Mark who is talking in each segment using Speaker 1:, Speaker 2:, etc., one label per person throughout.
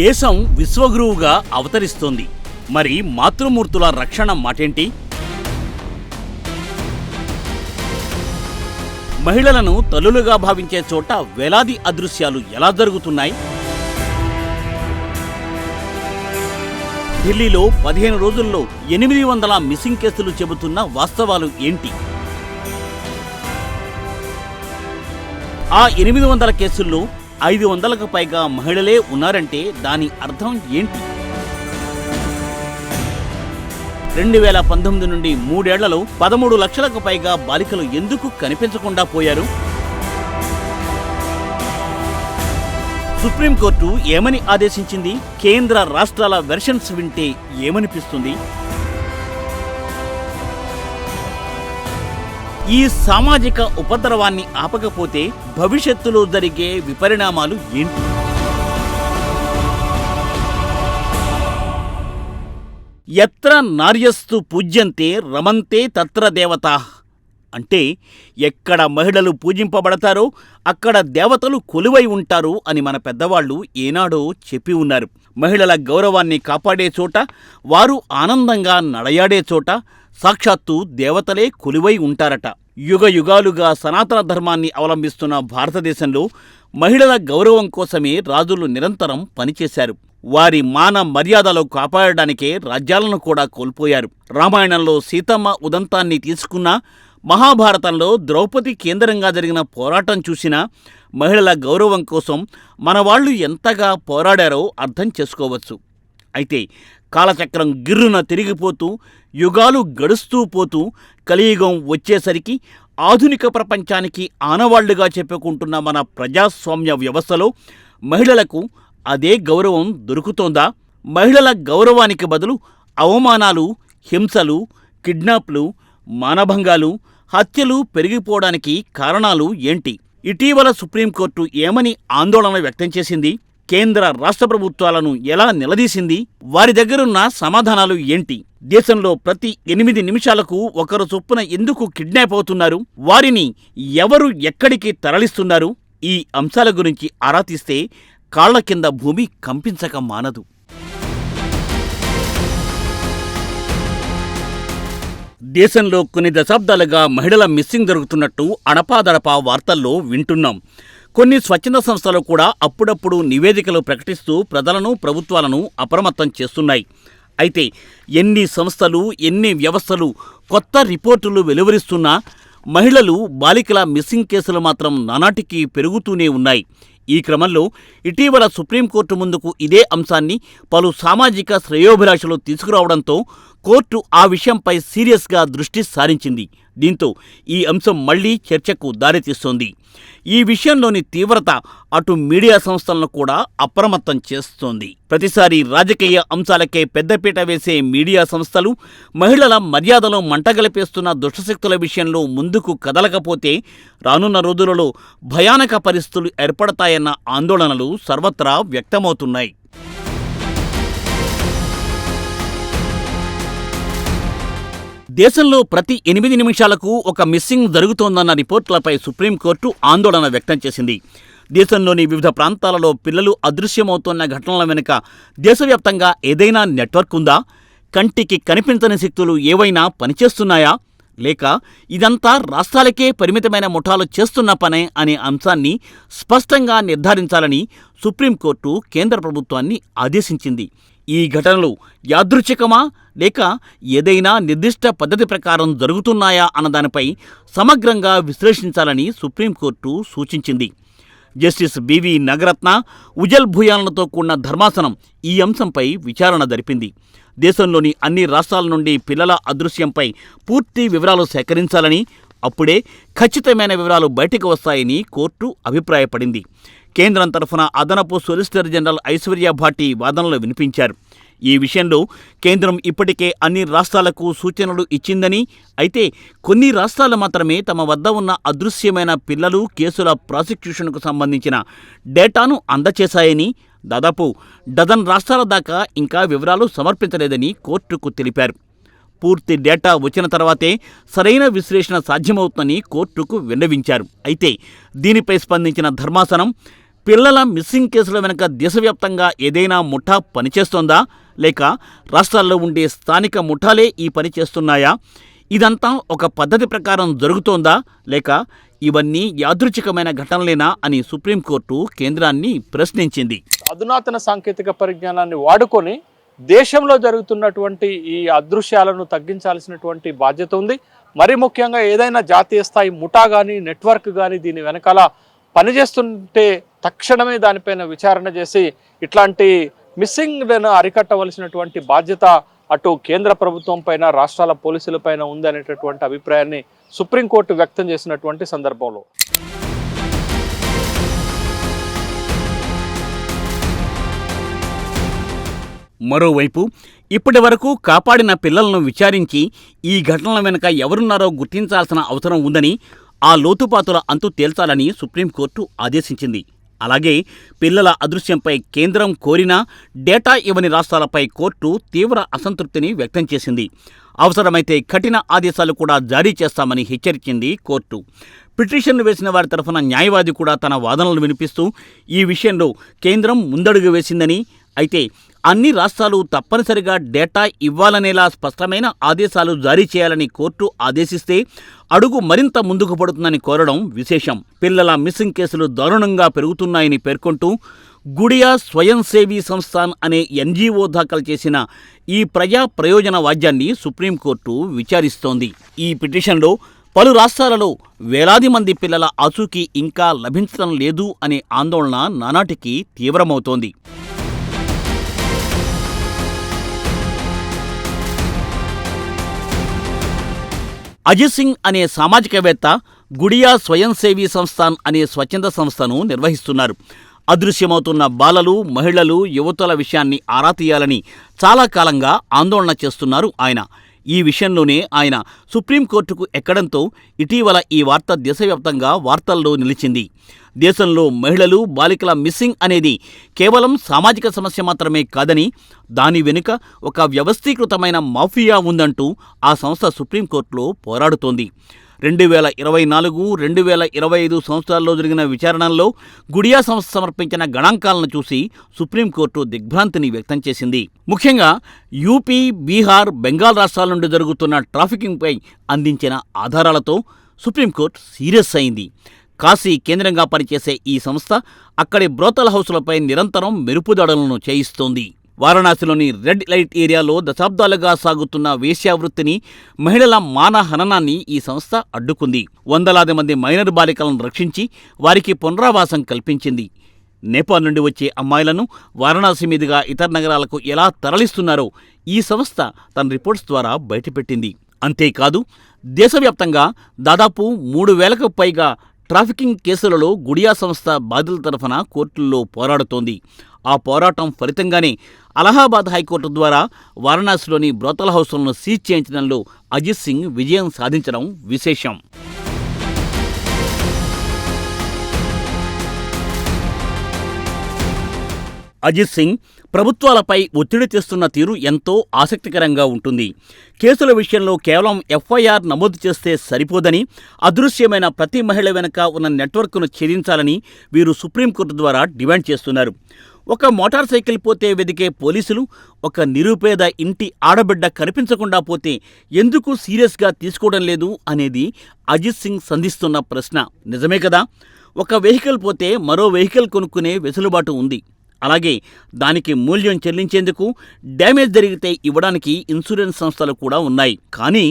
Speaker 1: దేశం విశ్వగురువుగా అవతరిస్తోంది. మరి మాతృమూర్తుల రక్షణ మాటేంటి? మహిళలను తల్లులుగా భావించే చోట వేలాది అదృశ్యాలు ఎలా జరుగుతున్నాయి? ఢిల్లీలో 15 రోజుల్లో 800 మిస్సింగ్ కేసులు చెబుతున్న వాస్తవాలు ఏంటి? ఆ 800 కేసుల్లో 500కు పైగా మహిళలే ఉన్నారంటే దాని అర్థం ఏంటి? 2019 నుండి 3 ఏళ్లలో 13 లక్షలకు పైగా బాలికలు ఎందుకు కనిపించకుండా పోయారు? సుప్రీంకోర్టు ఏమని ఆదేశించింది? కేంద్ర రాష్ట్రాల వెర్షన్స్ వింటే ఏమనిపిస్తుంది? ఈ సామాజిక ఉపద్రవాన్ని ఆపకపోతే భవిష్యత్తులో జరిగే విపరిణామాలు ఏంటి? యత్ర నార్యస్తు పూజ్యంతే రమంతే తత్ర దేవతాః అంటే ఎక్కడ మహిళలు పూజింపబడతారో అక్కడ దేవతలు కొలువై ఉంటారు అని మన పెద్దవాళ్ళు ఏనాడో చెప్పి ఉన్నారు. మహిళల గౌరవాన్ని కాపాడే చోట, వారు ఆనందంగా నడయాడే చోట సాక్షాత్తు దేవతలే కొలువై ఉంటారట. యుగ యుగాలుగా సనాతన ధర్మాన్ని అవలంబిస్తున్న భారతదేశంలో మహిళల గౌరవం కోసమే రాజులు నిరంతరం పనిచేశారు. వారి మాన మర్యాదలు కాపాడడానికే రాజ్యాలను కూడా కోల్పోయారు. రామాయణంలో సీతమ్మ ఉదంతాన్ని తీసుకున్నా, మహాభారతంలో ద్రౌపది కేంద్రంగా జరిగిన పోరాటం చూసినా మహిళల గౌరవం కోసం మనవాళ్లు ఎంతగా పోరాడారో అర్థం చేసుకోవచ్చు. అయితే కాలచక్రం గిర్రున తిరిగిపోతూ, యుగాలు గడుస్తూ పోతూ కలియుగం వచ్చేసరికి ఆధునిక ప్రపంచానికి ఆనవాళ్లుగా చెప్పుకుంటున్న మన ప్రజాస్వామ్య వ్యవస్థలో మహిళలకు అదే గౌరవం దొరుకుతోందా? మహిళల గౌరవానికి బదులు అవమానాలు, హింసలు, కిడ్నాప్లు, మానభంగాలు, హత్యలు పెరిగిపోవడానికి కారణాలు ఏంటి? ఇటీవల సుప్రీంకోర్టు ఏమని ఆందోళన వ్యక్తం చేసింది? కేంద్ర రాష్ట్ర ప్రభుత్వాలను ఎలా నిలదీసింది? వారి దగ్గరున్న సమాధానాలు ఏంటి? దేశంలో ప్రతి 8 నిమిషాలకు ఒకరు చొప్పున ఎందుకు కిడ్నాప్ అవుతున్నారు? వారిని ఎవరు ఎక్కడికి తరలిస్తున్నారు? ఈ అంశాల గురించి ఆరా తీస్తే కాళ్ల కింద భూమి కంపించక మానదు. దేశంలో కొన్ని దశాబ్దాలుగా మహిళల మిస్సింగ్ జరుగుతున్నట్టు అడపాదడపా వార్తల్లో వింటున్నాం. కొన్ని స్వచ్ఛంద సంస్థలు కూడా అప్పుడప్పుడు నివేదికలు ప్రకటిస్తూ ప్రజలను, ప్రభుత్వాలను అప్రమత్తం చేస్తున్నాయి. అయితే ఎన్ని సంస్థలు, ఎన్ని వ్యవస్థలు కొత్త రిపోర్టులు వెలువరిస్తున్నా మహిళలు, బాలికల మిస్సింగ్ కేసులు మాత్రం నానాటికి పెరుగుతూనే ఉన్నాయి. ఈ క్రమంలో ఇటీవల సుప్రీంకోర్టు ముందుకు ఇదే అంశాన్ని పలు సామాజిక శ్రేయోభిలాషులు తీసుకురావడంతో కోర్టు ఆ విషయంపై సీరియస్గా దృష్టి సారించింది. దీంతో ఈ అంశం మళ్లీ చర్చకు దారితీస్తోంది. ఈ విషయంలోని తీవ్రత అటు మీడియా సంస్థలను కూడా అప్రమత్తం చేస్తోంది. ప్రతిసారి రాజకీయ అంశాలకే పెద్దపీట వేసే మీడియా సంస్థలు మహిళల మర్యాదలో మంటగలిపేస్తున్న దుష్టశక్తుల విషయంలో ముందుకు కదలకపోతే రానున్న రోజులలో భయానక పరిస్థితులు ఏర్పడతాయన్న ఆందోళనలు సర్వత్రా వ్యక్తమవుతున్నాయి. దేశంలో ప్రతి 8 నిమిషాలకు ఒక మిస్సింగ్ జరుగుతోందన్న రిపోర్టులపై సుప్రీంకోర్టు ఆందోళన వ్యక్తం చేసింది. దేశంలోని వివిధ ప్రాంతాలలో పిల్లలు అదృశ్యమవుతున్న ఘటనల వెనుక దేశవ్యాప్తంగా ఏదైనా నెట్వర్క్ ఉందా? కంటికి కనిపించని శక్తులు ఏవైనా పనిచేస్తున్నాయా? లేక ఇదంతా రాష్ట్రాలకే పరిమితమైన ముఠాలు చేస్తున్న పనే అనే అంశాన్ని స్పష్టంగా నిర్ధారించాలని సుప్రీంకోర్టు కేంద్ర ప్రభుత్వాన్ని ఆదేశించింది. ఈ ఘటనలు యాదృచ్ఛికమా లేక ఏదైనా నిర్దిష్ట పద్ధతి ప్రకారం జరుగుతున్నాయా అన్నదానిపై సమగ్రంగా విశ్లేషించాలని సుప్రీంకోర్టు సూచించింది. జస్టిస్ బివి నగరత్న, ఉజల్ భూయాలతో కూడిన ధర్మాసనం ఈ అంశంపై విచారణ జరిపింది. దేశంలోని అన్ని రాష్ట్రాల నుండి పిల్లల అదృశ్యంపై పూర్తి వివరాలు సేకరించాలని, అప్పుడే ఖచ్చితమైన వివరాలు బయటకు వస్తాయని కోర్టు అభిప్రాయపడింది. కేంద్రం తరఫున అదనపు సొలిసిటర్ జనరల్ ఐశ్వర్య భాటి వాదనలు వినిపించారు. ఈ విషయంలో కేంద్రం ఇప్పటికే అన్ని రాష్ట్రాలకు సూచనలు ఇచ్చిందని, అయితే కొన్ని రాష్ట్రాలు మాత్రమే తమ వద్ద ఉన్న అదృశ్యమైన పిల్లలు కేసుల ప్రాసిక్యూషన్కు సంబంధించిన డేటాను అందచేశాయని, దాదాపు డజన్ రాష్ట్రాల దాకా ఇంకా వివరాలు సమర్పించలేదని కోర్టుకు తెలిపారు. పూర్తి డేటా వచ్చిన తర్వాతే సరైన విశ్లేషణ సాధ్యమవుతుందని కోర్టుకు విన్నవించారు. అయితే దీనిపై స్పందించిన ధర్మాసనం పిల్లల మిస్సింగ్ కేసుల వెనుక దేశవ్యాప్తంగా ఏదైనా ముఠా పనిచేస్తోందా, లేక రాష్ట్రాల్లో ఉండే స్థానిక ముఠాలే ఈ పని చేస్తున్నాయా? ఇదంతా ఒక పద్ధతి ప్రకారం జరుగుతోందా, లేక ఇవన్నీ యాదృచ్ఛికమైన ఘటనలేనా అని సుప్రీంకోర్టు కేంద్రాన్ని ప్రశ్నించింది.
Speaker 2: అధునాతన సాంకేతిక పరిజ్ఞానాన్ని వాడుకొని దేశంలో జరుగుతున్నటువంటి ఈ అదృశ్యాలను తగ్గించాల్సినటువంటి బాధ్యత ఉంది. మరి ముఖ్యంగా ఏదైనా జాతీయ స్థాయి ముఠా కానీ నెట్వర్క్ కానీ దీని వెనకాల పనిచేస్తుంటే తక్షణమే దానిపైన విచారణ చేసి ఇట్లాంటి మిస్సింగ్లను అరికట్టవలసినటువంటి బాధ్యత అటు కేంద్ర ప్రభుత్వం పైన, రాష్ట్రాల పోలీసుల పైన ఉందనేటటువంటి అభిప్రాయాన్ని సుప్రీంకోర్టు వ్యక్తం చేసినటువంటి సందర్భంలో
Speaker 1: మరోవైపు ఇప్పటి వరకు కాపాడిన పిల్లలను విచారించి ఈ ఘటనల వెనుక ఎవరున్నారో గుర్తించాల్సిన అవసరం ఉందని, ఆ లోతుపాతుల అంతు తేల్చాలని సుప్రీంకోర్టు ఆదేశించింది. అలాగే పిల్లల అదృశ్యంపై కేంద్రం కోరినా డేటా ఇవ్వని రాష్ట్రాలపై కోర్టు తీవ్ర అసంతృప్తిని వ్యక్తం చేసింది. అవసరమైతే కఠిన ఆదేశాలు కూడా జారీ చేస్తామని హెచ్చరించింది కోర్టు. పిటిషన్ను వేసిన వారి తరఫున న్యాయవాది కూడా తన వాదనలు వినిపిస్తూ ఈ విషయంలో కేంద్రం ముందడుగు వేసిందని, అయితే అన్ని రాష్ట్రాలు తప్పనిసరిగా డేటా ఇవ్వాలనేలా స్పష్టమైన ఆదేశాలు జారీ చేయాలని కోర్టు ఆదేశిస్తే అడుగు మరింత ముందుకు పడుతుందని కోరడం విశేషం. పిల్లల మిస్సింగ్ కేసులు దారుణంగా పెరుగుతున్నాయని పేర్కొంటూ గుడియా స్వయం సేవీ సంస్థాన్ అనే ఎన్జీఓ దాఖలు చేసిన ఈ ప్రజా ప్రయోజన వాద్యాన్ని సుప్రీంకోర్టు విచారిస్తోంది. ఈ పిటిషన్లో పలు రాష్ట్రాలలో వేలాది మంది పిల్లల ఆచూకీ ఇంకా లభించడం లేదు అనే ఆందోళన నానాటికి తీవ్రమవుతోంది. అజిత్ సింగ్ అనే సామాజికవేత్త గుడియా స్వయం సేవీ సంస్థాన్ అనే స్వచ్ఛంద సంస్థను నిర్వహిస్తున్నారు. అదృశ్యమవుతున్న బాలలు, మహిళలు, యువతుల విషయాన్ని ఆరా తీయాలని చాలా కాలంగా ఆందోళన చేస్తున్నారు ఆయన. ఈ విషయంలోనే ఆయన సుప్రీంకోర్టుకు ఎక్కడంతో ఇటీవల ఈ వార్త దేశవ్యాప్తంగా వార్తల్లో నిలిచింది. దేశంలో మహిళలు, బాలికల మిస్సింగ్ అనేది కేవలం సామాజిక సమస్య మాత్రమే కాదని, దాని వెనుక ఒక వ్యవస్థీకృతమైన మాఫియా ఉందంటూ ఆ సంస్థ సుప్రీంకోర్టులో పోరాడుతోంది. 2024-2025 సంవత్సరాల్లో జరిగిన విచారణల్లో గుడియా సంస్థ సమర్పించిన గణాంకాలను చూసి సుప్రీంకోర్టు దిగ్భ్రాంతిని వ్యక్తం చేసింది. ముఖ్యంగా యూపీ, బీహార్, బెంగాల్ రాష్ట్రాల నుండి జరుగుతున్న ట్రాఫికింగ్పై అందించిన ఆధారాలతో సుప్రీంకోర్టు సీరియస్ అయింది. కాశీ కేంద్రంగా పనిచేసే ఈ సంస్థ అక్కడి బ్రోతల్ హౌసులపై నిరంతరం మెరుపుదాడులను చేయిస్తోంది. వారణాసిలోని రెడ్ లైట్ ఏరియాలో దశాబ్దాలుగా సాగుతున్న వేశ్యావృత్తిని, మహిళల మానహననాన్ని ఈ సంస్థ అడ్డుకుంది. వందలాది మంది మైనర్ బాలికలను రక్షించి వారికి పునరావాసం కల్పించింది. నేపాల్ నుండి వచ్చే అమ్మాయిలను వారణాసి మీదుగా ఇతర నగరాలకు ఎలా తరలిస్తున్నారో ఈ సంస్థ తన రిపోర్ట్స్ ద్వారా బయటపెట్టింది. అంతేకాదు దేశవ్యాప్తంగా దాదాపు 3,000కు పైగా ట్రాఫికింగ్ కేసులలో గుడియా సంస్థ బాధితుల తరఫున కోర్టుల్లో పోరాడుతోంది. ఆ పోరాటం ఫలితంగానే అలహాబాద్ హైకోర్టు ద్వారా వారణాసిలోని బ్రోతల్ హౌసులను సీజ్ చేయించడంలో అజిత్ సింగ్ విజయం సాధించడం విశేషం. అజిత్ సింగ్ ప్రభుత్వాలపై ఒత్తిడి తెస్తున్న తీరు ఎంతో ఆసక్తికరంగా ఉంటుంది. కేసుల విషయంలో కేవలం ఎఫ్ఐఆర్ నమోదు చేస్తే సరిపోదని, అదృశ్యమైన ప్రతి మహిళ వెనుక ఉన్న నెట్వర్క్ను ఛేదించాలని వీరు సుప్రీంకోర్టు ద్వారా డిమాండ్ చేస్తున్నారు. ఒక మోటార్ సైకిల్ పోతే వెదికే పోలీసులు ఒక నిరుపేద ఇంటి ఆడబిడ్డ కనిపించకుండా పోతే ఎందుకు సీరియస్గా తీసుకోవడం లేదు అనేది అజిత్ సింగ్ సంధిస్తున్న ప్రశ్న. నిజమే కదా, ఒక వెహికల్ పోతే మరో వెహికల్ కొనుక్కునే వెసులుబాటు ఉంది. అలాగే దానికి మూల్యం చెల్లించేందుకు, డ్యామేజ్ జరిగితే ఇవ్వడానికి ఇన్సూరెన్స్ సంస్థలు కూడా ఉన్నాయి. కానీ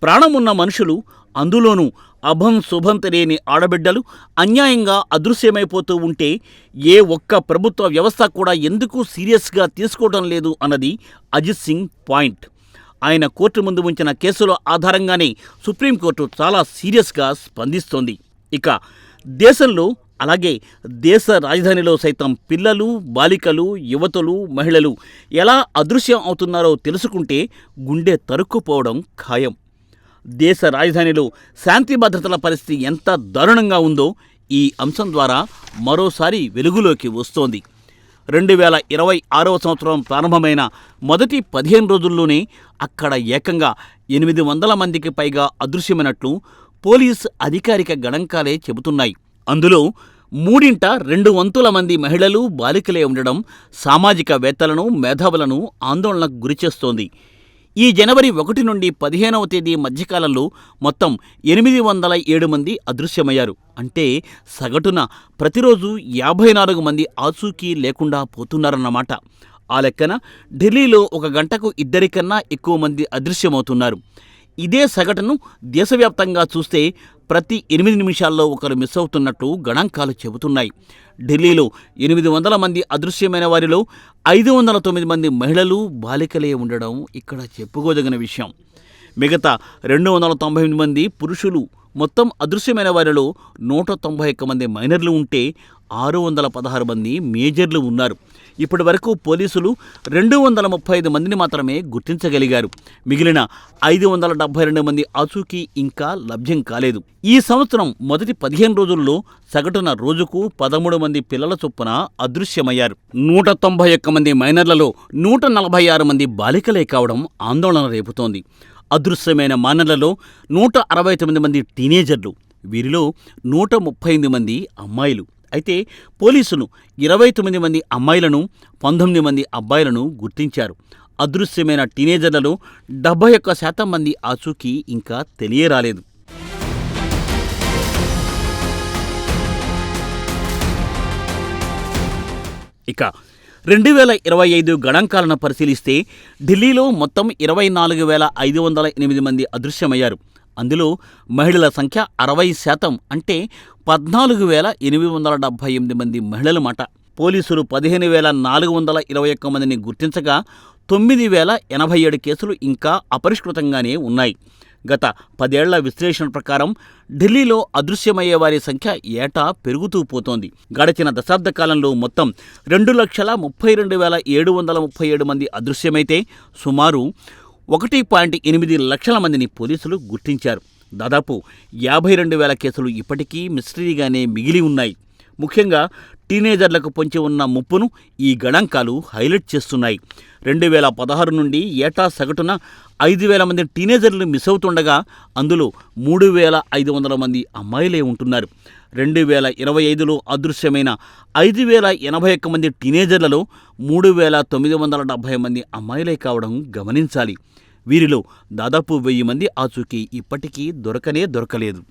Speaker 1: ప్రాణమున్న మనుషులు, అందులోనూ అభం శుభం తెలియని ఆడబిడ్డలు అన్యాయంగా అదృశ్యమైపోతూ ఉంటే ఏ ఒక్క ప్రభుత్వ వ్యవస్థ కూడా ఎందుకు సీరియస్గా తీసుకోవడం లేదు అన్నది అజిత్ సింగ్ పాయింట్. ఆయన కోర్టు ముందు ఉంచిన కేసుల ఆధారంగానే సుప్రీంకోర్టు చాలా సీరియస్గా స్పందిస్తోంది. ఇక దేశంలో, అలాగే దేశ రాజధానిలో సైతం పిల్లలు, బాలికలు, యువతులు, మహిళలు ఎలా అదృశ్యం అవుతున్నారో తెలుసుకుంటే గుండె తరుక్కుపోవడం ఖాయం. దేశ రాజధానిలో శాంతి భద్రతల పరిస్థితి ఎంత దారుణంగా ఉందో ఈ అంశం ద్వారా మరోసారి వెలుగులోకి వస్తోంది. 2026వ సంవత్సరం ప్రారంభమైన మొదటి 15 రోజుల్లోనే అక్కడ ఏకంగా 800 మందికి పైగా అదృశ్యమైనట్లు పోలీస్ అధికారిక గణాంకాలే చెబుతున్నాయి. అందులో మూడింట 2/3 మంది మహిళలు, బాలికలే ఉండడం సామాజికవేత్తలను, మేధావులను ఆందోళనకు గురిచేస్తోంది. ఈ జనవరి 1 నుండి 15వ తేదీ మధ్యకాలంలో మొత్తం 807 మంది అదృశ్యమయ్యారు. అంటే సగటున ప్రతిరోజు 54 మంది ఆచూకీ లేకుండా పోతున్నారన్నమాట. ఆ లెక్కన ఢిల్లీలో ఒక గంటకు 2 కన్నా ఎక్కువ మంది అదృశ్యమవుతున్నారు. ఇదే సగటును దేశవ్యాప్తంగా చూస్తే ప్రతి 8 నిమిషాల్లో ఒకరు మిస్ అవుతున్నట్టు గణాంకాలు చెబుతున్నాయి. ఢిల్లీలో 800 మంది అదృశ్యమైన వారిలో 509 మంది మహిళలు, బాలికలే ఉండడం ఇక్కడ చెప్పుకోదగిన విషయం. మిగతా 298 మంది పురుషులు. మొత్తం అదృశ్యమైన వారిలో 191 మంది మైనర్లు ఉంటే 616 మంది మేజర్లు ఉన్నారు. ఇప్పటి వరకు పోలీసులు 235 మందిని మాత్రమే గుర్తించగలిగారు. మిగిలిన 572 మంది ఆచూకీ ఇంకా లభ్యం కాలేదు. ఈ సంవత్సరం మొదటి 15 రోజుల్లో సగటున రోజుకు 13 మంది పిల్లల చొప్పున అదృశ్యమయ్యారు. 191 మంది మైనర్లలో 146 మంది బాలికలే కావడం ఆందోళన రేపుతోంది. అదృశ్యమైన మైనర్లలో 169 మంది టీనేజర్లు. వీరిలో 138 మంది అమ్మాయిలు. అయితే పోలీసులు 29 మంది అమ్మాయిలను, 19 మంది అబ్బాయిలను గుర్తించారు. అదృశ్యమైన టీనేజర్లలో 71% మంది ఆచూకీ ఇంకా తెలియరాలేదు. ఇక 2025 గణాంకాలను పరిశీలిస్తే ఢిల్లీలో మొత్తం 24,508 మంది అదృశ్యమయ్యారు. అందులో మహిళల సంఖ్య 60%, అంటే 14,878 మంది మహిళల మాట. పోలీసులు 15,421 మందిని గుర్తించగా 9,087 కేసులు ఇంకా అపరిష్కృతంగానే ఉన్నాయి. గత 10 ఏళ్ల విశ్లేషణ ప్రకారం ఢిల్లీలో అదృశ్యమయ్యే వారి సంఖ్య ఏటా పెరుగుతూ పోతోంది. గడిచిన దశాబ్ద కాలంలో మొత్తం 2,32,737 మంది అదృశ్యమైతే సుమారు 1.8 లక్షల మందిని పోలీసులు గుర్తించారు. దాదాపు 52,000 కేసులు ఇప్పటికీ మిస్టరీగానే మిగిలి ఉన్నాయి. ముఖ్యంగా టీనేజర్లకు పొంచి ఉన్న ముప్పును ఈ గణాంకాలు హైలైట్ చేస్తున్నాయి. 2016 నుండి ఏటా సగటున 5,000 మంది టీనేజర్లు మిస్ అవుతుండగా అందులో 3,500 మంది అమ్మాయిలే ఉంటున్నారు. 2025లో అదృశ్యమైన 5,081 మంది టీనేజర్లలో 3,970 మంది అమ్మాయిలే కావడం గమనించాలి. వీరిలో దాదాపు 1000 మంది ఆచూకీ ఇప్పటికీ దొరకలేదు.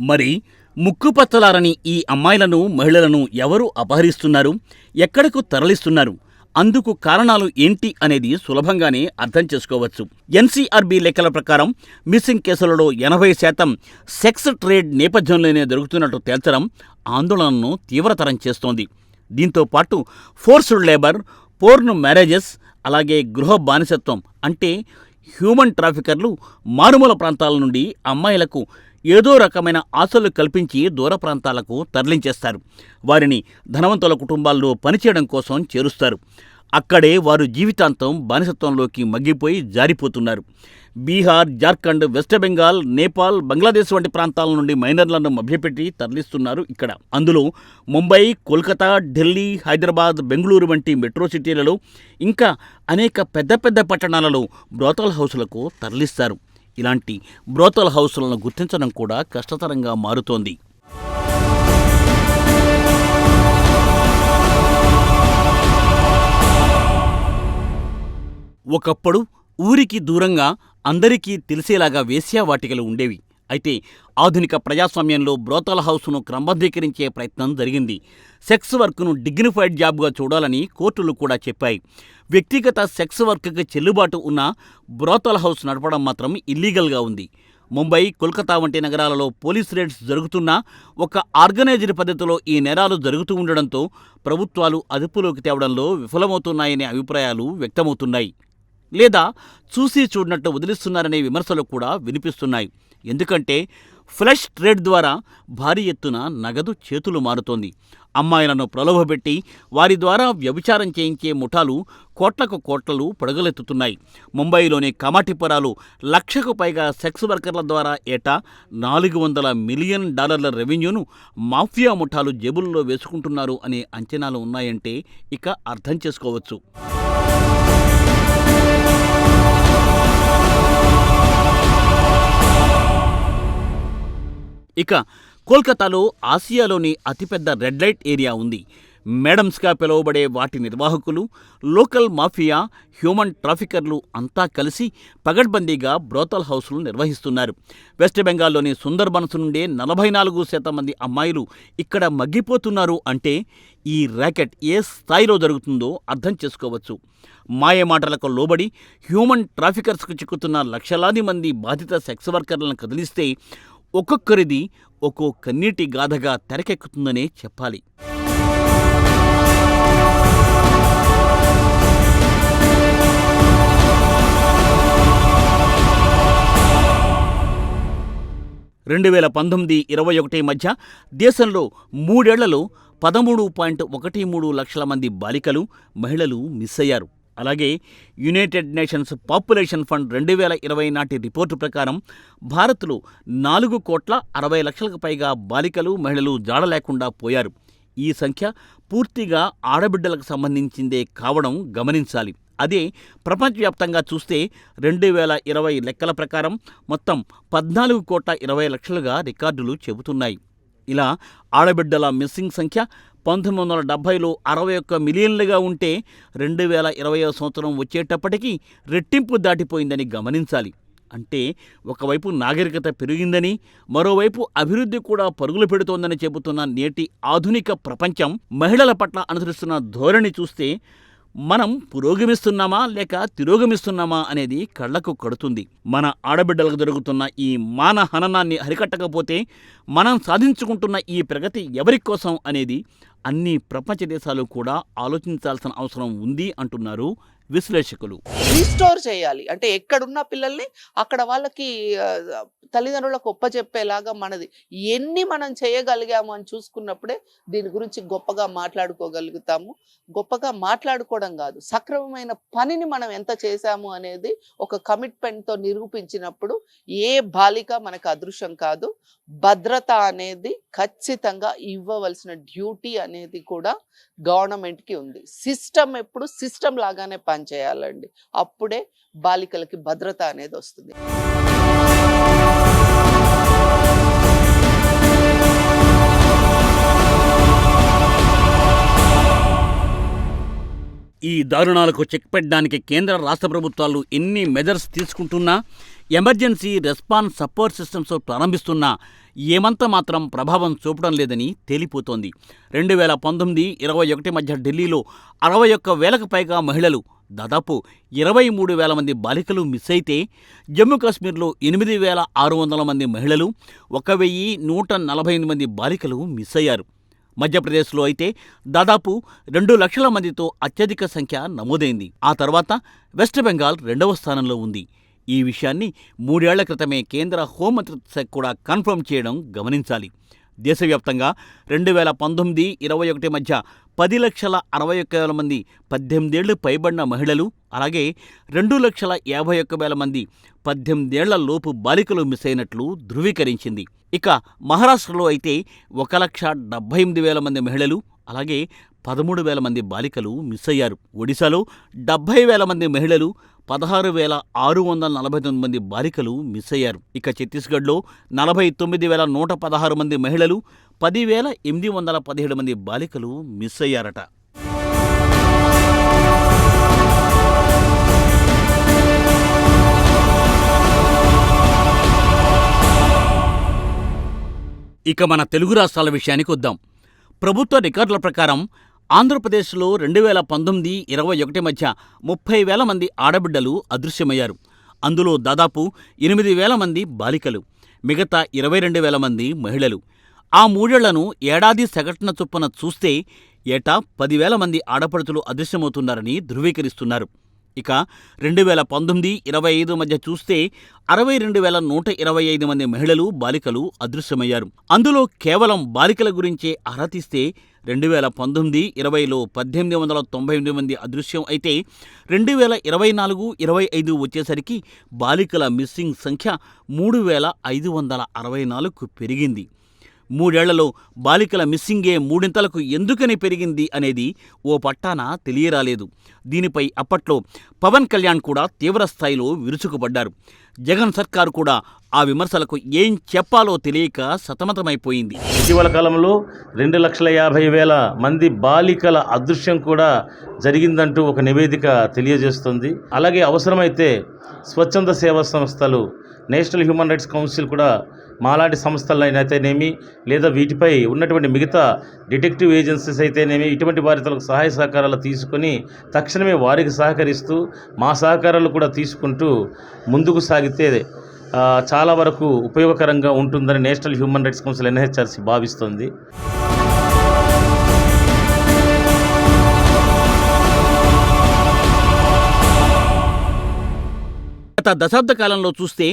Speaker 1: మరి ముక్కుపచ్చలారని ఈ అమ్మాయిలను, మహిళలను ఎవరు అపహరిస్తున్నారు, ఎక్కడకు తరలిస్తున్నారు, అందుకు కారణాలు ఏంటి అనేది సులభంగానే అర్థం చేసుకోవచ్చు. ఎన్సీఆర్బీ లెక్కల ప్రకారం మిస్సింగ్ కేసులలో 80% సెక్స్ ట్రేడ్ నేపథ్యంలోనే జరుగుతున్నట్టు తేల్చడం ఆందోళనను తీవ్రతరం చేస్తోంది. దీంతో పాటు ఫోర్స్డ్ లేబర్, పోర్న్ మ్యారేజెస్, అలాగే గృహ బానిసత్వం అంటే హ్యూమన్ ట్రాఫికర్లు మారుమూల ప్రాంతాల నుండి అమ్మాయిలకు ఏదో రకమైన ఆశలు కల్పించి దూర ప్రాంతాలకు తరలించేస్తారు. వారిని ధనవంతుల కుటుంబాల్లో పనిచేయడం కోసం చేరుస్తారు. అక్కడే వారు జీవితాంతం బానిసత్వంలోకి మగ్గిపోయి జారిపోతున్నారు. బీహార్, జార్ఖండ్, వెస్ట్ బెంగాల్, నేపాల్, బంగ్లాదేశ్ వంటి ప్రాంతాల నుండి మైనర్లను మభ్యపెట్టి తరలిస్తున్నారు ఇక్కడ. అందులో ముంబై, కోల్కతా, ఢిల్లీ, హైదరాబాద్, బెంగళూరు వంటి మెట్రో సిటీలలో ఇంకా అనేక పెద్ద పెద్ద పట్టణాలలో బ్రోతల్ హౌసులకు తరలిస్తారు. ఇలాంటి బ్రోతల్ హౌసులను గుర్తించడం కూడా కష్టతరంగా మారుతోంది. ఒకప్పుడు ఊరికి దూరంగా అందరికీ తెలిసేలాగా వేశ్యావాటికలు ఉండేవి. అయితే ఆధునిక ప్రజాస్వామ్యంలో బ్రోతల్ హౌస్ను క్రమబద్ధీకరించే ప్రయత్నం జరిగింది. సెక్స్ వర్క్ను డిగ్నిఫైడ్ జాబ్గా చూడాలని కోర్టులు కూడా చెప్పాయి. వ్యక్తిగత సెక్స్ వర్క్కి చెల్లుబాటు ఉన్న బ్రోతల్ హౌస్ నడపడం మాత్రం ఇల్లీగల్గా ఉంది. ముంబై, కోల్కతా వంటి నగరాలలో పోలీస్ రేడ్స్ జరుగుతున్నా ఒక ఆర్గనైజ్డ్ పద్ధతిలో ఈ నేరాలు జరుగుతూ ఉండడంతో ప్రభుత్వాలు అదుపులోకి తేవడంలో విఫలమవుతున్నాయనే అభిప్రాయాలు వ్యక్తమవుతున్నాయి. లేదా చూసి చూడనట్టు వదిలిస్తున్నారనే విమర్శలు కూడా వినిపిస్తున్నాయి. ఎందుకంటే ఫ్లష్ ట్రేడ్ ద్వారా భారీ ఎత్తున నగదు చేతులు మారుతోంది. అమ్మాయిలను ప్రలోభపెట్టి వారి ద్వారా వ్యభిచారం చేయించే ముఠాలు కోట్లకు కోట్లలు పడగలెత్తుతున్నాయి. ముంబైలోని కమాటిపురాలో 1,00,000కు పైగా సెక్స్ వర్కర్ల ద్వారా ఏటా $400 మిలియన్ రెవెన్యూను మాఫియా ముఠాలు జేబుల్లో వేసుకుంటున్నారు అనే అంచనాలు ఉన్నాయంటే ఇక అర్థం చేసుకోవచ్చు. ఇక కోల్కతాలో ఆసియాలోని అతిపెద్ద రెడ్ లైట్ ఏరియా ఉంది. మేడమ్స్గా పిలువబడే వాటి నిర్వాహకులు, లోకల్ మాఫియా, హ్యూమన్ ట్రాఫికర్లు అంతా కలిసి పగడ్బందీగా బ్రోతల్ హౌస్లు నిర్వహిస్తున్నారు. వెస్ట్ బెంగాల్లోని సుందర్బన్స్ నుండే 44% మంది అమ్మాయిలు ఇక్కడ మగ్గిపోతున్నారు అంటే ఈ ర్యాకెట్ ఏ స్థాయిలో జరుగుతుందో అర్థం చేసుకోవచ్చు. మాయమాటలకు లోబడి హ్యూమన్ ట్రాఫికర్స్కు చిక్కుతున్న లక్షలాది మంది బాధిత సెక్స్ వర్కర్లను కదిలిస్తే ఒక్కొక్కరిది ఒక్కో కన్నీటి గాథగా తెరకెక్కుతుందనే చెప్పాలి. రెండు 2019-21 మధ్య దేశంలో 3 ఏళ్లలో 13.13 లక్షల మంది బాలికలు, మహిళలు మిస్ అయ్యారు. అలాగే యునైటెడ్ నేషన్స్ పాపులేషన్ ఫండ్ 2020 నాటి రిపోర్టు ప్రకారం భారత్లో 4,60,00,000కు పైగా బాలికలు, మహిళలు జాడ లేకుండా పోయారు. ఈ సంఖ్య పూర్తిగా ఆడబిడ్డలకు సంబంధించిందే కావడం గమనించాలి. అదే ప్రపంచవ్యాప్తంగా చూస్తే 2020 లెక్కల ప్రకారం మొత్తం 14,20,00,000గా రికార్డులు చెబుతున్నాయి. ఇలా ఆడబిడ్డల మిస్సింగ్ సంఖ్య 1970లో 61 మిలియన్లుగా ఉంటే 2020వ సంవత్సరం వచ్చేటప్పటికీ రెట్టింపు దాటిపోయిందని గమనించాలి. అంటే ఒకవైపు నాగరికత పెరిగిందని, మరోవైపు అభివృద్ధి కూడా పరుగులు పెడుతోందని చెబుతున్న నేటి ఆధునిక ప్రపంచం మహిళల పట్ల అనుసరిస్తున్న ధోరణి చూస్తే మనం పురోగమిస్తున్నామా లేక తిరోగమిస్తున్నామా అనేది కళ్లకు కడుతుంది. మన ఆడబిడ్డలకు జరుగుతున్న ఈ మానహననాన్ని అరికట్టకపోతే మనం సాధించుకుంటున్న ఈ ప్రగతి ఎవరి కోసం అనేది అన్ని ప్రపంచ దేశాలు కూడా ఆలోచించాల్సిన అవసరం ఉంది అంటున్నారు విశ్లేషకులు.
Speaker 3: రీస్టోర్ చేయాలి అంటే ఎక్కడున్న పిల్లల్ని అక్కడ వాళ్ళకి తల్లిదండ్రులకు ఒప్పచెప్పేలాగా మనది ఎన్ని మనం చేయగలిగాము అని చూసుకున్నప్పుడే దీని గురించి గొప్పగా మాట్లాడుకోగలుగుతాము. గొప్పగా మాట్లాడుకోవడం కాదు, సక్రమమైన పనిని మనం ఎంత చేశాము అనేది ఒక కమిట్మెంట్తో నిరూపించినప్పుడు ఏ బాలిక మనకు అదృశ్యం కాదు. భద్రత అనేది ఖచ్చితంగా ఇవ్వవలసిన డ్యూటీ అనేది కూడా గవర్నమెంట్కి ఉంది. సిస్టమ్ ఎప్పుడు సిస్టమ్ లాగానే పనిచేయాలండి, అప్పుడే బాలికలకి భద్రత అనేది వస్తుంది.
Speaker 1: ఈ దారుణాలకు చెక్ పెట్టడానికి కేంద్ర రాష్ట్ర ప్రభుత్వాలు ఎన్ని మెజర్స్ తీసుకుంటున్నా, ఎమర్జెన్సీ రెస్పాన్స్ సపోర్ట్ సిస్టమ్స్ ప్రారంభిస్తున్నా ఏమంత మాత్రం ప్రభావం చూపడం లేదని తేలిపోతోంది. 2019-21 మధ్య ఢిల్లీలో 61,000కు పైగా మహిళలు, దాదాపు 23,000 మంది బాలికలు మిస్ అయితే, జమ్మూ కాశ్మీర్లో 8,600 మంది మహిళలు, 1,148 మంది బాలికలు మిస్ అయ్యారు. మధ్యప్రదేశ్లో అయితే దాదాపు 2 లక్షల మందితో అత్యధిక సంఖ్య నమోదైంది. ఆ తర్వాత వెస్ట్ బెంగాల్ 2వ స్థానంలో ఉంది. ఈ విషయాన్ని 3 ఏళ్ల క్రితమే కేంద్ర హోంమంత్రిత్వ శాఖ కూడా కన్ఫర్మ్ చేయడం గమనించాలి. దేశవ్యాప్తంగా 2019-21 మధ్య 10,61,000 మంది 18 ఏళ్లు పైబడిన మహిళలు, అలాగే 2,51,000 మంది 18 ఏళ్ల లోపు బాలికలు మిస్ అయినట్లు ధృవీకరించింది. ఇక మహారాష్ట్రలో అయితే 1,78,000 మంది మహిళలు, అలాగే 13,000 మంది బాలికలు మిస్ అయ్యారు. ఒడిశాలో 70,000 మంది మహిళలు, 16,649 మంది బాలికలు మిస్ అయ్యారు. ఇక ఛత్తీస్గఢ్లో 49,116 మంది మహిళలు, 10,817 మంది బాలికలు మిస్ అయ్యారట. ఇక మన తెలుగు రాష్ట్రాల విషయానికి వద్దాం. ప్రభుత్వ రికార్డుల ప్రకారం ఆంధ్రప్రదేశ్లో 2019-21 మధ్య 30,000 మంది ఆడబిడ్డలు అదృశ్యమయ్యారు. అందులో దాదాపు 8,000 మంది బాలికలు, మిగతా 22,000 మంది మహిళలు. ఆ 3 ఏళ్లను ఏడాది సగటున చొప్పున చూస్తే ఏటా 10,000 మంది ఆడపడుచులు అదృశ్యమవుతున్నారని ధృవీకరిస్తున్నారు. ఇక 2019-25 మధ్య చూస్తే 62,125 మంది మహిళలు, బాలికలు అదృశ్యమయ్యారు. అందులో కేవలం బాలికల గురించే ఆరా తీస్తే 2019-20లో 1,898 మంది అదృశ్యం అయితే 2024-25 వచ్చేసరికి బాలికల మిస్సింగ్ సంఖ్య 3,564కు పెరిగింది. 3 ఏళ్లలో బాలికల మిస్సింగే 3 ఎందుకని పెరిగింది అనేది ఓ పట్టాన తెలియరాలేదు. దీనిపై అప్పట్లో పవన్ కళ్యాణ్ కూడా తీవ్రస్థాయిలో విరుచుకుపడ్డారు. జగన్ సర్కారు కూడా ఆ విమర్శలకు ఏం చెప్పాలో తెలియక సతమతమైపోయింది.
Speaker 4: ఇటీవల కాలంలో 2,50,000 మంది బాలికల అదృశ్యం కూడా జరిగిందంటూ ఒక నివేదిక తెలియజేస్తుంది. అలాగే అవసరమైతే స్వచ్ఛంద సేవా సంస్థలు, నేషనల్ హ్యూమన్ రైట్స్ కౌన్సిల్ కూడా మాలాంటి సంస్థలైతేనేమి, లేదా వీటిపై ఉన్నటువంటి మిగతా డిటెక్టివ్ ఏజెన్సీస్ అయితేనేమి, ఇటువంటి వారితో సహాయ సహకారాలు తీసుకొని తక్షణమే వారికి సహకరిస్తూ మా సహకారాలు కూడా తీసుకుంటూ ముందుకు సాగితే చాలా వరకు ఉపయోగకరంగా ఉంటుందని national human rights council NHRC భావిస్తుంది.
Speaker 1: గత దశాబ్ద కాలంలో చూస్తే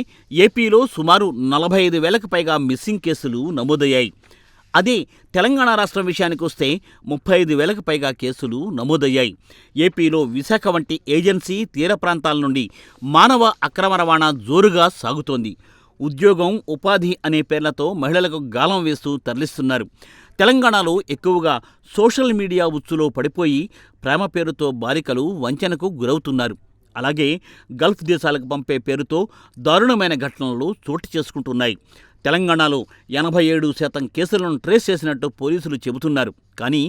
Speaker 1: ఏపీలో సుమారు 45,000కు పైగా మిస్సింగ్ కేసులు నమోదయ్యాయి. అదే తెలంగాణ రాష్ట్రం విషయానికి వస్తే 35,000కు పైగా కేసులు నమోదయ్యాయి. ఏపీలో విశాఖ వంటి ఏజెన్సీ తీర ప్రాంతాల నుండి మానవ అక్రమ రవాణా జోరుగా సాగుతోంది. ఉద్యోగం, ఉపాధి అనే పేర్లతో మహిళలకు గాలం వేస్తూ తరలిస్తున్నారు. తెలంగాణలో ఎక్కువగా సోషల్ మీడియా ఉచ్చులో పడిపోయి ప్రేమ పేరుతో బాలికలు వంచనకు గురవుతున్నారు. అలాగే గల్ఫ్ దేశాలకు పంపే పేరుతో దారుణమైన ఘటనలు చోటు చేసుకుంటున్నాయి. తెలంగాణలో 87% కేసులను ట్రేస్ చేసినట్టు పోలీసులు చెబుతున్నారు. కానీ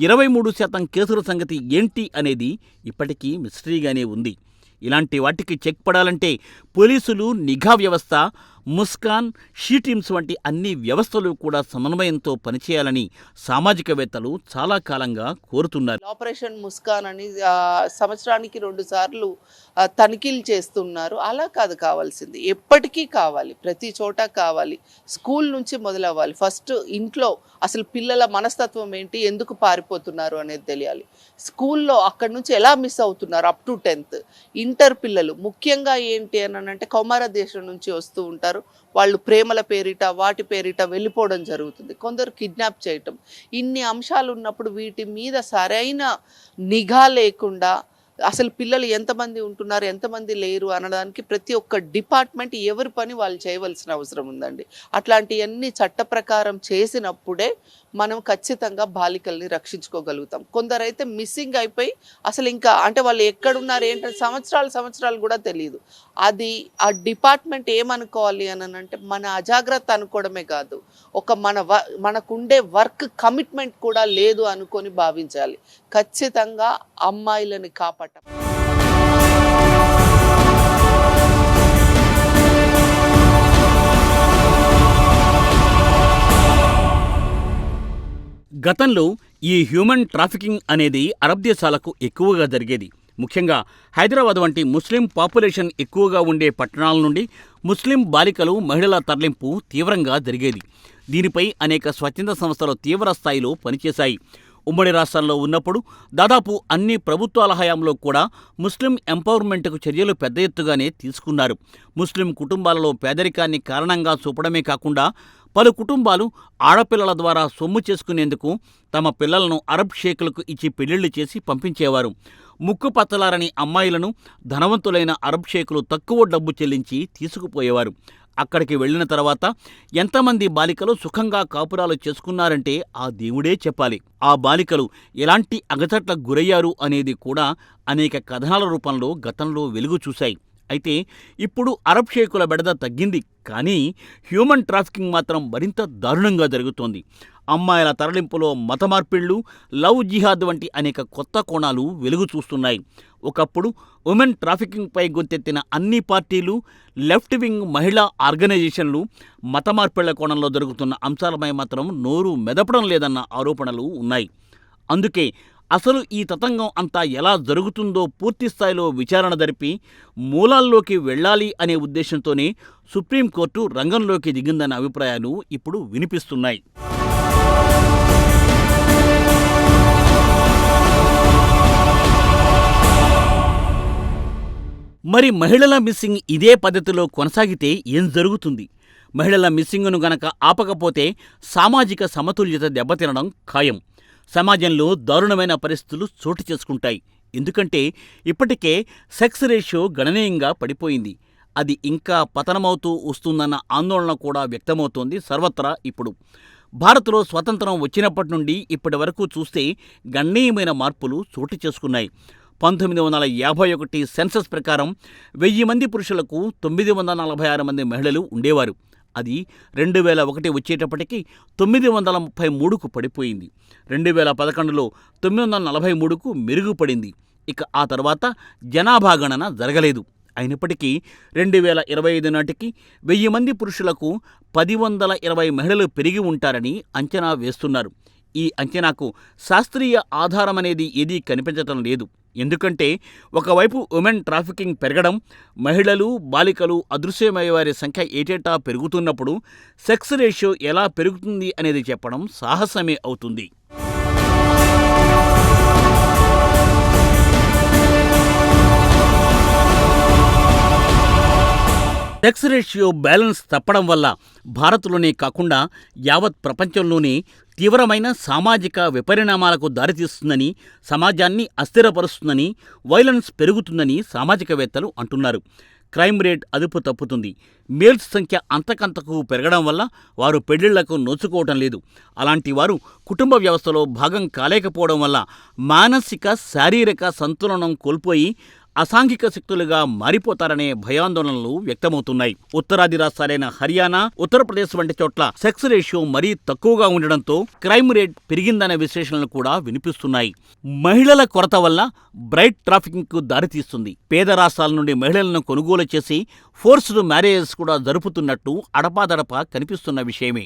Speaker 1: 23% కేసుల సంగతి ఏంటి అనేది ఇప్పటికీ మిస్టరీగానే ఉంది. ఇలాంటి వాటికి చెక్ పడాలంటే పోలీసులు, నిఘా వ్యవస్థ, ముస్కాన్, షీ టీమ్స్ వంటి అన్ని వ్యవస్థలు కూడా సమన్వయంతో పనిచేయాలని సామాజికవేత్తలు చాలా కాలంగా కోరుతున్నారు.
Speaker 3: ఆపరేషన్ ముస్కాన్ అని సంవత్సరానికి 2 సార్లు తనిఖీలు చేస్తున్నారు. అలా కాదు కావాల్సింది, ఎప్పటికీ కావాలి, ప్రతి చోట కావాలి. స్కూల్ నుంచి మొదలవ్వాలి. ఫస్ట్ ఇంట్లో అసలు పిల్లల మనస్తత్వం ఏంటి, ఎందుకు పారిపోతున్నారు అనేది తెలియాలి. స్కూల్లో అక్కడి నుంచి ఎలా మిస్ అవుతున్నారు అప్ టు 10th. ఇంటర్ పిల్లలు ముఖ్యంగా ఏంటి అని అంటే కౌమార దేశం నుంచి వస్తూ ఉంటారు. వాళ్ళు ప్రేమల పేరిట, వాటి పేరిట వెళ్ళిపోవడం జరుగుతుంది. కొందరు కిడ్నాప్ చేయటం. ఇన్ని అంశాలు ఉన్నప్పుడు వీటి మీద సరైన నిఘా లేకుండా అసలు పిల్లలు ఎంతమంది ఉంటున్నారు, ఎంతమంది లేరు అనడానికి ప్రతి ఒక్క డిపార్ట్మెంట్ ఎవరి పని వాళ్ళు చేయవలసిన అవసరం ఉందండి. అట్లాంటివన్నీ చట్ట ప్రకారం చేసినప్పుడే మనం ఖచ్చితంగా బాలికల్ని రక్షించుకోగలుగుతాం. కొందరైతే మిస్సింగ్ అయిపోయి అసలు ఇంకా అంటే వాళ్ళు ఎక్కడున్నారు ఏంటంటే సంవత్సరాలు కూడా తెలియదు. అది ఆ డిపార్ట్మెంట్ ఏమనుకోవాలి అని అంటే మన అజాగ్రత్త అనుకోవడమే కాదు, ఒక మనకుండే వర్క్ కమిట్మెంట్ కూడా లేదు అనుకొని భావించాలి. ఖచ్చితంగా అమ్మాయిలని కాపాడాలి.
Speaker 1: గతంలో ఈ హ్యూమన్ ట్రాఫికింగ్ అనేది అరబ్ దేశాలకు ఎక్కువగా జరిగేది. ముఖ్యంగా హైదరాబాద్ వంటి ముస్లిం పాపులేషన్ ఎక్కువగా ఉండే పట్టణాల నుండి ముస్లిం బాలికలు, మహిళల తరలింపు తీవ్రంగా జరిగేది. దీనిపై అనేక స్వచ్ఛంద సంస్థలు తీవ్ర స్థాయిలో పనిచేశాయి. ఉమ్మడి రాష్ట్రాల్లో ఉన్నప్పుడు దాదాపు అన్ని ప్రభుత్వాల హయాంలో కూడా ముస్లిం ఎంపవర్మెంట్కు చర్యలు పెద్ద ఎత్తుగానే తీసుకున్నారు. ముస్లిం కుటుంబాలలో పేదరికాన్ని కారణంగా చూపడమే కాకుండా పలు కుటుంబాలు ఆడపిల్లల ద్వారా సొమ్ము చేసుకునేందుకు తమ పిల్లలను అరబ్ షేకులకు ఇచ్చి పెళ్లిళ్లు చేసి పంపించేవారు. ముక్కు పచ్చలారని అమ్మాయిలను ధనవంతులైన అరబ్ షేకులు తక్కువ డబ్బు చెల్లించి తీసుకుపోయేవారు. అక్కడికి వెళ్ళిన తర్వాత ఎంతమంది బాలికలు సుఖంగా కాపురాలు చేసుకున్నారంటే ఆ దేవుడే చెప్పాలి. ఆ బాలికలు ఎలాంటి అగచట్లకు గురయ్యారు అనేది కూడా అనేక కథనాల రూపంలో గతంలో వెలుగు చూశాయి. అయితే ఇప్పుడు అరబ్ షేకుల బెడద తగ్గింది, కానీ హ్యూమన్ ట్రాఫికింగ్ మాత్రం మరింత దారుణంగా జరుగుతోంది. అమ్మాయిల తరలింపులో మత మార్పిళ్లు, లవ్ జిహాద్ వంటి అనేక కొత్త కోణాలు వెలుగు చూస్తున్నాయి. ఒకప్పుడు ఉమెన్ ట్రాఫికింగ్పై గొంతెత్తిన అన్ని పార్టీలు, లెఫ్ట్ వింగ్ మహిళా ఆర్గనైజేషన్లు మత మార్పిళ్ల కోణంలో జరుగుతున్న అంశాలపై మాత్రం నోరు మెదపడం లేదన్న ఆరోపణలు ఉన్నాయి. అందుకే అసలు ఈ తతంగం అంతా ఎలా జరుగుతుందో పూర్తిస్థాయిలో విచారణ జరిపి మూలాల్లోకి వెళ్ళాలి అనే ఉద్దేశంతోనే సుప్రీంకోర్టు రంగంలోకి దిగిందన్న అభిప్రాయాలు ఇప్పుడు వినిపిస్తున్నాయి. మరి మహిళల మిస్సింగ్ ఇదే పద్ధతిలో కొనసాగితే ఏం జరుగుతుంది? మహిళల మిస్సింగ్ను గనక ఆపకపోతే సామాజిక సమతుల్యత దెబ్బతినడం ఖాయం. సమాజంలో దారుణమైన పరిస్థితులు చోటు చేసుకుంటాయి. ఎందుకంటే ఇప్పటికే సెక్స్ రేషియో గణనీయంగా పడిపోయింది. అది ఇంకా పతనమవుతూ వస్తుందన్న ఆందోళన కూడా వ్యక్తమవుతోంది సర్వత్రా. ఇప్పుడు భారత్లో స్వతంత్రం వచ్చినప్పటి నుండి ఇప్పటి వరకు చూస్తే గణనీయమైన మార్పులు చోటు చేసుకున్నాయి. 1951 సెన్సస్ ప్రకారం 1000 మంది పురుషులకు 946 మంది మహిళలు ఉండేవారు. అది 2001 వచ్చేటప్పటికి 933కు పడిపోయింది. 2011లో 943కు మెరుగుపడింది. ఇక ఆ తర్వాత జనాభా గణన జరగలేదు. అయినప్పటికీ 2025 నాటికి 1000 మంది పురుషులకు 1020 మహిళలు పెరిగి ఉంటారని అంచనా వేస్తున్నారు. ఈ అంచనాకు శాస్త్రీయ ఆధారమనేది ఏదీ కనిపించటం లేదు. ఎందుకంటే ఒకవైపు ఉమెన్ ట్రాఫికింగ్ పెరగడం, మహిళలు, బాలికలు అదృశ్యమయ్యే వారి సంఖ్య ఏటేటా పెరుగుతున్నప్పుడు సెక్స్ రేషియో ఎలా పెరుగుతుంది అనేది చెప్పడం సాహసమే అవుతుంది. సెక్స్ రేషియో బ్యాలెన్స్ తప్పడం వల్ల భారత్లోనే కాకుండా యావత్ ప్రపంచంలోనే తీవ్రమైన సామాజిక విపరిణామాలకు దారితీస్తుందని, సమాజాన్ని అస్థిరపరుస్తుందని, వైలెన్స్ పెరుగుతుందని సామాజికవేత్తలు అంటున్నారు. క్రైమ్ రేట్ అదుపు తప్పుతుంది. మేల్స్ సంఖ్య అంతకంతకు పెరగడం వల్ల వారు పెళ్లిళ్లకు నోచుకోవటం లేదు. అలాంటి వారు కుటుంబ వ్యవస్థలో భాగం కాలేకపోవడం వల్ల మానసిక, శారీరక సంతులనం కోల్పోయి అసాంఘిక శక్తులుగా మారిపోతారనే భయాందోళనలు వ్యక్తమవుతున్నాయి. ఉత్తరాది రాష్ట్రాలైన హర్యానా, ఉత్తరప్రదేశ్ వంటి చోట్ల సెక్స్ రేషియో మరీ తక్కువగా ఉండడంతో క్రైమ్ రేట్ పెరిగిందనే విశ్లేషణలు కూడా వినిపిస్తున్నాయి. మహిళల కొరత వల్ల బ్రైట్ ట్రాఫికింగ్కు దారితీస్తుంది. పేద రాష్ట్రాల నుండి మహిళలను కొనుగోలు చేసి ఫోర్స్డ్ మ్యారేజెస్ కూడా జరుపుతున్నట్టు అడపాదడపా కనిపిస్తున్న విషయమే.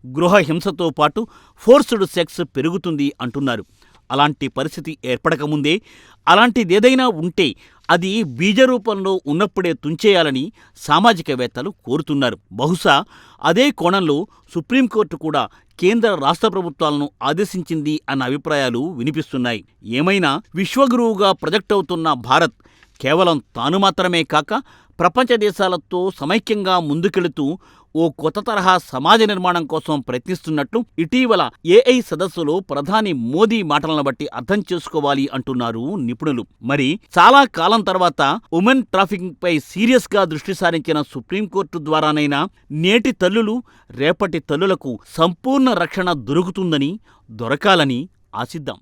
Speaker 1: గృహ హింసతో పాటు ఫోర్స్డ్ సెక్స్ పెరుగుతుంది అంటున్నారు. అలాంటి పరిస్థితి ఏర్పడకముందే అలాంటిదేదైనా ఉంటే అది బీజరూపంలో ఉన్నప్పుడే తుంచేయాలని సామాజికవేత్తలు కోరుతున్నారు. బహుశా అదే కోణంలో సుప్రీంకోర్టు కూడా కేంద్ర రాష్ట్ర ప్రభుత్వాలను ఆదేశించింది అన్న అభిప్రాయాలు వినిపిస్తున్నాయి. ఏమైనా విశ్వగురువుగా ప్రొజెక్ట్ అవుతున్న భారత్ కేవలం తాను మాత్రమే కాక ప్రపంచ దేశాలతో సమైక్యంగా ముందుకెళుతూ ఓ కొత్త తరహా సమాజ నిర్మాణం కోసం ప్రయత్నిస్తున్నట్లు ఇటీవల AI సదస్సులో ప్రధాని మోదీ మాటలను బట్టి అర్థం చేసుకోవాలి అంటున్నారు నిపుణులు. మరి చాలా కాలం తర్వాత ఉమెన్ ట్రాఫికింగ్ పై సీరియస్ గా దృష్టి సారించిన సుప్రీంకోర్టు ద్వారానైనా నేటి తల్లులు, రేపటి తల్లులకు సంపూర్ణ రక్షణ దొరుకుతుందని, దొరకాలని ఆశిద్దాం.